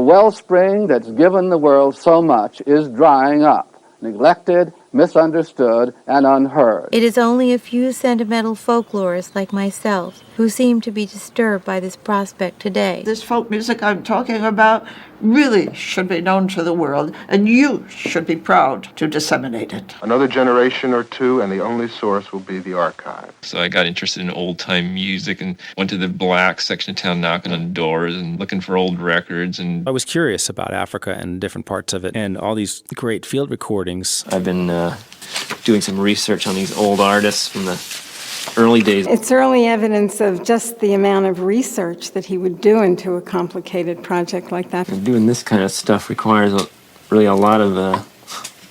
The wellspring that's given the world so much is drying up, neglected, misunderstood, and unheard. It is only a few sentimental folklorists like myself who seem to be disturbed by this prospect today. This folk music I'm talking about really should be known to the world, and you should be proud to disseminate it. Another generation or two, and the only source will be the archive. So I got interested in old-time music and went to the black section of town knocking on doors and looking for old records. And I was curious about Africa and different parts of it and all these great field recordings. I've been doing some research on these old artists from the early days. It's early evidence of just the amount of research that he would do into a complicated project like that. Doing this kind of stuff requires really a lot of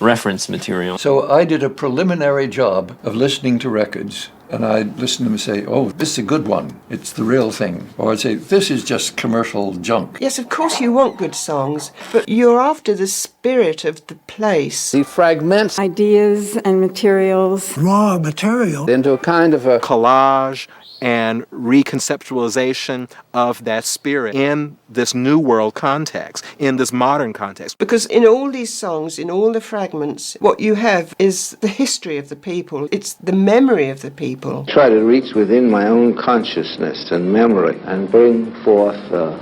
reference material. So I did a preliminary job of listening to records, and I'd listen to them and say, oh, this is a good one. It's the real thing. Or I'd say, this is just commercial junk. Yes, of course you want good songs, but you're after the spirit of the place. He fragments Ideas and materials. Raw material. into a kind of a collage and reconceptualization of that spirit in this new world context, in this modern context. Because in all these songs, in all the fragments, what you have is the history of the people. It's the memory of the people. Try to reach within my own consciousness and memory and bring forth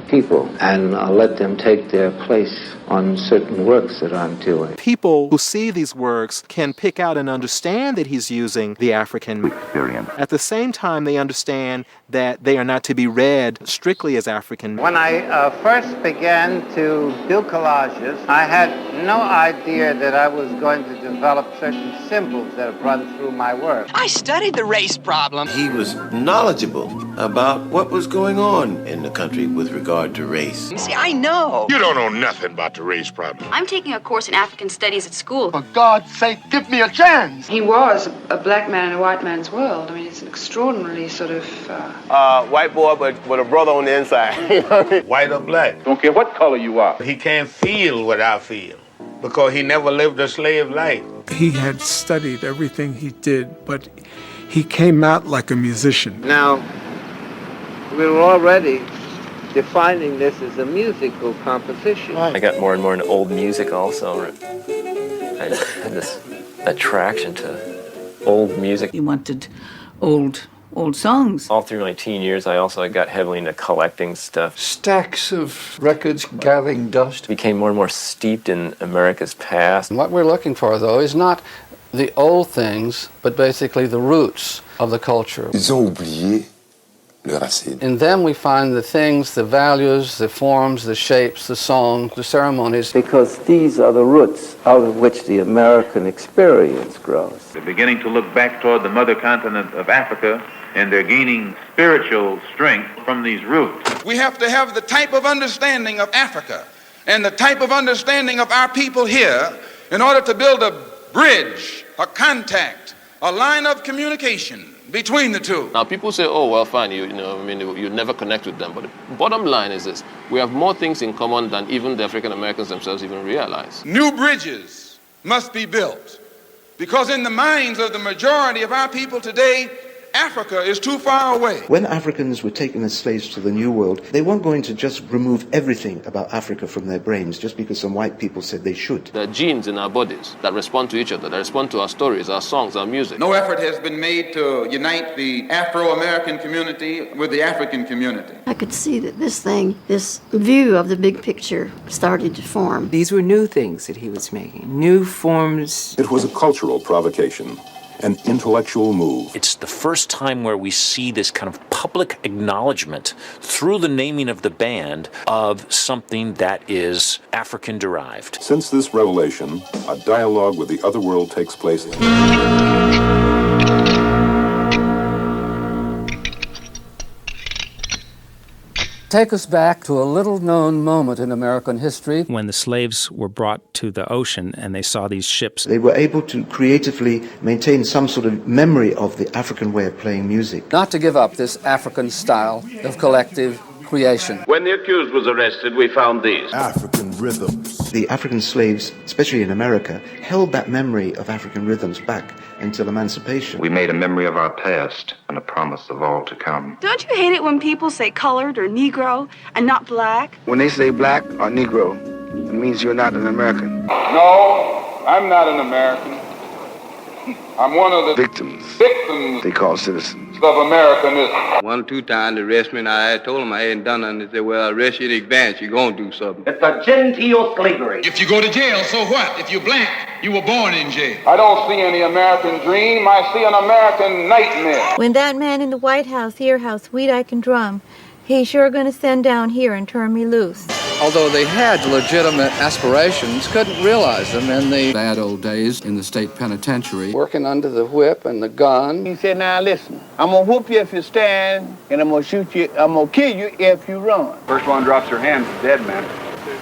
people and let them take their place on certain works that I'm doing. People who see these works can pick out and understand that he's using the African experience. At the same time, they understand that they are not to be read strictly as African. When I first began to do collages, I had no idea that I was going to develop certain symbols that have run through my work. I studied the race problem. He was knowledgeable about what was going on in the country with regard to race. See, I know. You don't know nothing about the race problem. I'm taking a course in African studies at school. For God's sake, give me a chance. He was a black man in a white man's world. I mean, it's an extraordinarily sort of... white boy, but with a brother on the inside. White or black. Don't care what color you are. He can't feel what I feel because he never lived a slave life. He had studied everything he did, but he came out like a musician. Now, we're already defining this as a musical composition. I got more and more into old music also. I had this attraction to old music. He wanted old songs. All through my teen years, I also got heavily into collecting stuff. Stacks of records gathering dust. Became more and more steeped in America's past. What we're looking for, though, is not the old things, but basically the roots of the culture. Ils ont oublié le racine. In them we find the things, the values, the forms, the shapes, the songs, the ceremonies. Because these are the roots out of which the American experience grows. They're beginning to look back toward the mother continent of Africa, and they're gaining spiritual strength from these roots. We have to have the type of understanding of Africa and the type of understanding of our people here in order to build a bridge, a contact, a line of communication between the two. Now people say, oh, well, fine, you never connect with them. But the bottom line is this: we have more things in common than even the African Americans themselves even realize. New bridges must be built because in the minds of the majority of our people today, Africa is too far away. When Africans were taken as slaves to the New World, they weren't going to just remove everything about Africa from their brains just because some white people said they should. There are genes in our bodies that respond to each other, that respond to our stories, our songs, our music. No effort has been made to unite the Afro-American community with the African community. I could see that this view of the big picture started to form. These were new things that he was making, new forms. It was a cultural provocation. An intellectual move. It's the first time where we see this kind of public acknowledgement through the naming of the band of something that is African-derived. Since this revelation, a dialogue with the other world takes place. Take us back to a little-known moment in American history. When the slaves were brought to the ocean and they saw these ships. They were able to creatively maintain some sort of memory of the African way of playing music. Not to give up this African style of collective creation. When the accused was arrested, we found these. African rhythms. rhythms. The African slaves, especially in America, held that memory of African rhythms back until emancipation. We made a memory of our past and a promise of all to come. Don't you hate it when people say colored or Negro and not black? When they say black or Negro, it means you're not an American. No, I'm not an American. I'm one of the victims they call citizens of Americanism. 1 or 2 times they arrested me, and I told them I hadn't done nothing. They said, well, arrest you in advance, you're going to do something. It's a genteel slavery. If you go to jail, so what? If you're black, you were born in jail. I don't see any American dream. I see an American nightmare. When that man in the White House hear how sweet I can drum, he's sure gonna send down here and turn me loose. Although they had legitimate aspirations, couldn't realize them in the bad old days in the state penitentiary. Working under the whip and the gun. He said, now listen, I'm gonna whoop you if you stand, and I'm gonna shoot you, I'm gonna kill you if you run. First one drops their hands is dead man.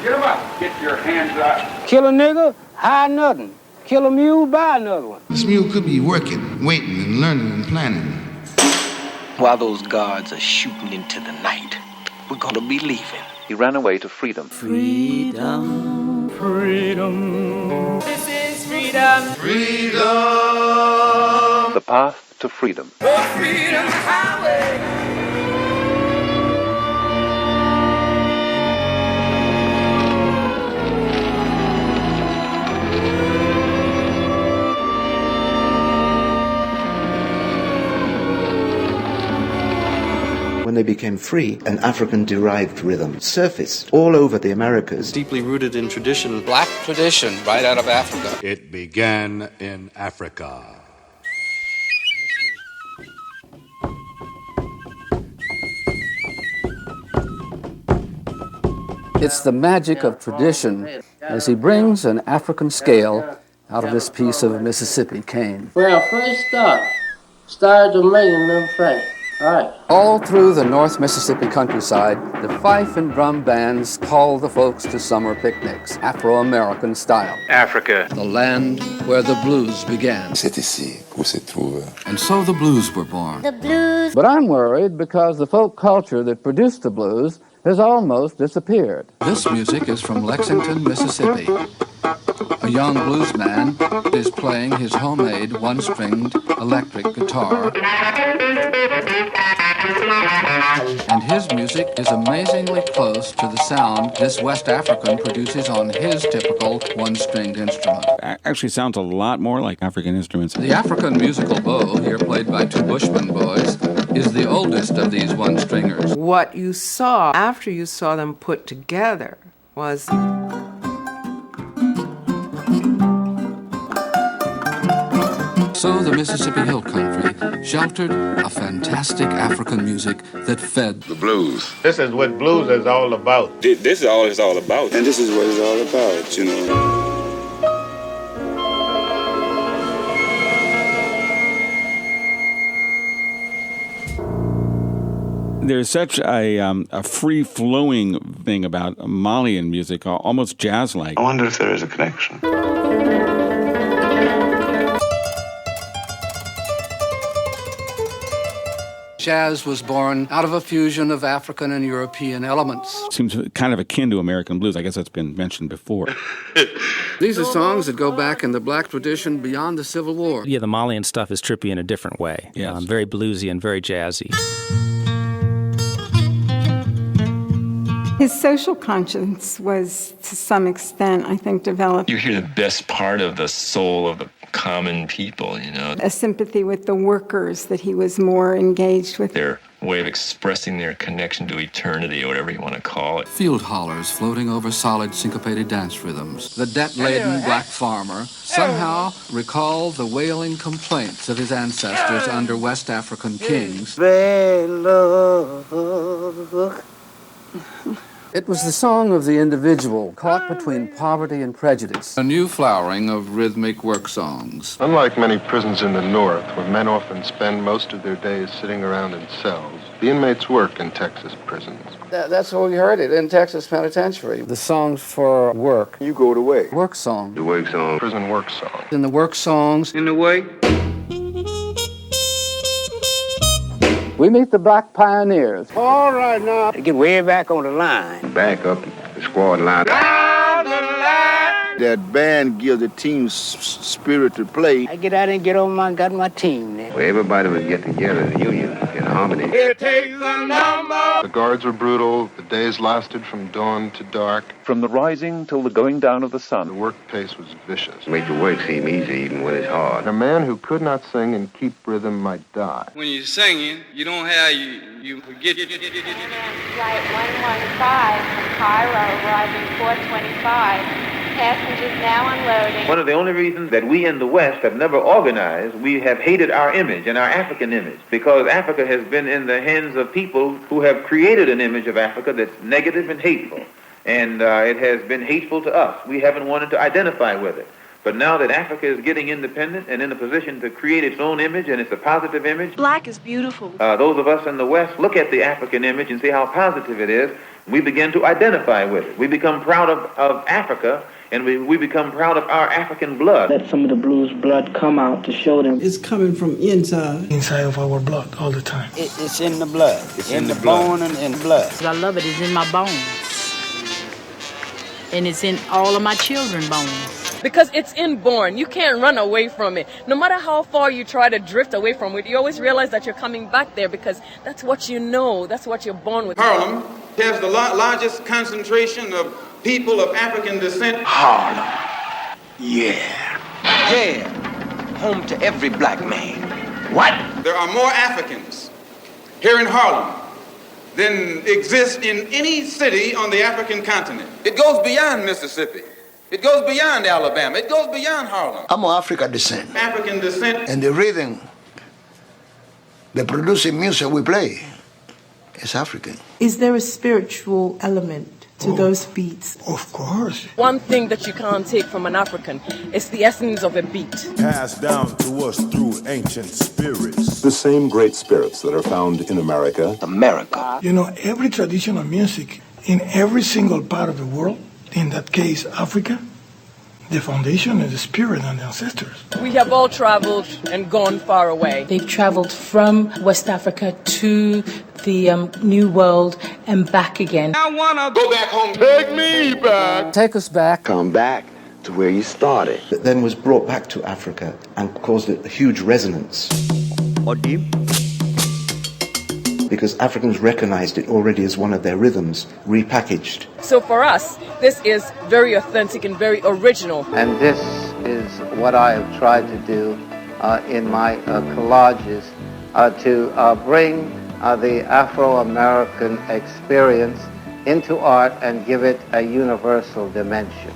Get him up. Get your hands up. Kill a nigga, hide nothing. Kill a mule, buy another one. This mule could be working, waiting, and learning and planning. While those guards are shooting into the night, we're gonna be leaving. He ran away to freedom. Freedom, freedom. This is freedom. Freedom. The path to freedom. For freedom highway. When they became free, an African-derived rhythm surfaced all over the Americas. Deeply rooted in tradition. Black tradition right out of Africa. It began in Africa. It's the magic of tradition as he brings an African scale out of this piece of Mississippi cane. When I first started to make them things. Right. All through the North Mississippi countryside, the fife and drum bands call the folks to summer picnics, Afro-American style. Africa. The land where the blues began. C'est ici où se trouve. And so the blues were born. The blues. But I'm worried because the folk culture that produced the blues has almost disappeared. This music is from Lexington, Mississippi. A young bluesman is playing his homemade one-stringed electric guitar. And his music is amazingly close to the sound this West African produces on his typical one-stringed instrument. Actually sounds a lot more like African instruments. The African musical bow, here played by two Bushman boys, is the oldest of these one-stringers. What you saw after you saw them put together was So the Mississippi Hill Country sheltered a fantastic African music that fed the blues. This is what blues is all about. This is all it's all about. And this is what it's all about, you know. There's such a free-flowing thing about Malian music, almost jazz-like. I wonder if there is a connection. Jazz was born out of a fusion of African and European elements. Seems kind of akin to American blues. I guess that's been mentioned before. These are songs that go back in the black tradition beyond the Civil War. Yeah, the Malian stuff is trippy in a different way. Yes. Very bluesy and very jazzy. His social conscience was, to some extent, I think, developed. You hear the best part of the soul of the common people, you know. A sympathy with the workers that he was more engaged with. Their way of expressing their connection to eternity, or whatever you want to call it. Field hollers floating over solid syncopated dance rhythms. The debt-laden black farmer somehow recalled the wailing complaints of his ancestors under West African kings. It was the song of the individual caught between poverty and prejudice. A new flowering of rhythmic work songs. Unlike many prisons in the North, where men often spend most of their days sitting around in cells, the inmates work in Texas prisons. That's where we heard it, in Texas Penitentiary. The songs for work. You go to work. Work song. The work song. Prison work song. In the work songs. In the way. We meet the black pioneers. All right now. Get way back on the line. Back up the squad line. Down the line. That band gives the team spirit to play. I get out and get on got my team there. Where everybody would get together in union, in harmony. It takes a number. The guards were brutal. The days lasted from dawn to dark. From the rising till the going down of the sun. The work pace was vicious. Make the work seem easy even when it's hard. And a man who could not sing and keep rhythm might die. When you're singing, you don't have, you forget. Flight 115 from Cairo, arriving 425. Passengers now unloading. One of the only reasons that we in the West have never organized, we have hated our image and our African image, because Africa has been in the hands of people who have created an image of Africa that's negative and hateful. And it has been hateful to us. We haven't wanted to identify with it. But now that Africa is getting independent and in a position to create its own image, and it's a positive image. Black is beautiful. Those of us in the West look at the African image and see how positive it is. We begin to identify with it. We become proud of Africa, and we become proud of our African blood. Let some of the blues blood come out to show them. It's coming from inside. Inside of our blood all the time. It's in the blood. It's in the bone and in the blood. I love it. It's in my bones. And it's in all of my children's bones. Because it's inborn. You can't run away from it. No matter how far you try to drift away from it, you always realize that you're coming back there because that's what you know. That's what you're born with. Harlem has the largest concentration of people of African descent. Harlem. Yeah. Yeah. Home to every black man. What? There are more Africans here in Harlem than exist in any city on the African continent. It goes beyond Mississippi. It goes beyond Alabama. It goes beyond Harlem. I'm of African descent. African descent. And the rhythm, the producing music we play is African. Is there a spiritual element to those beats? Of course. One thing that you can't take from an African is the essence of a beat. Passed down to us through ancient spirits. The same great spirits that are found in America. America. You know, every tradition of music in every single part of the world, in that case Africa, the foundation is the spirit and the ancestors. We have all traveled and gone far away. They've traveled from West Africa to the New World and back again. I want to go back home. Take me back. Take us back. Come back to where you started. That then was brought back to Africa and caused a huge resonance. Because Africans recognized it already as one of their rhythms, repackaged. So for us, this is very authentic and very original. And this is what I have tried to do in my collages, to bring the Afro-American experience into art and give it a universal dimension.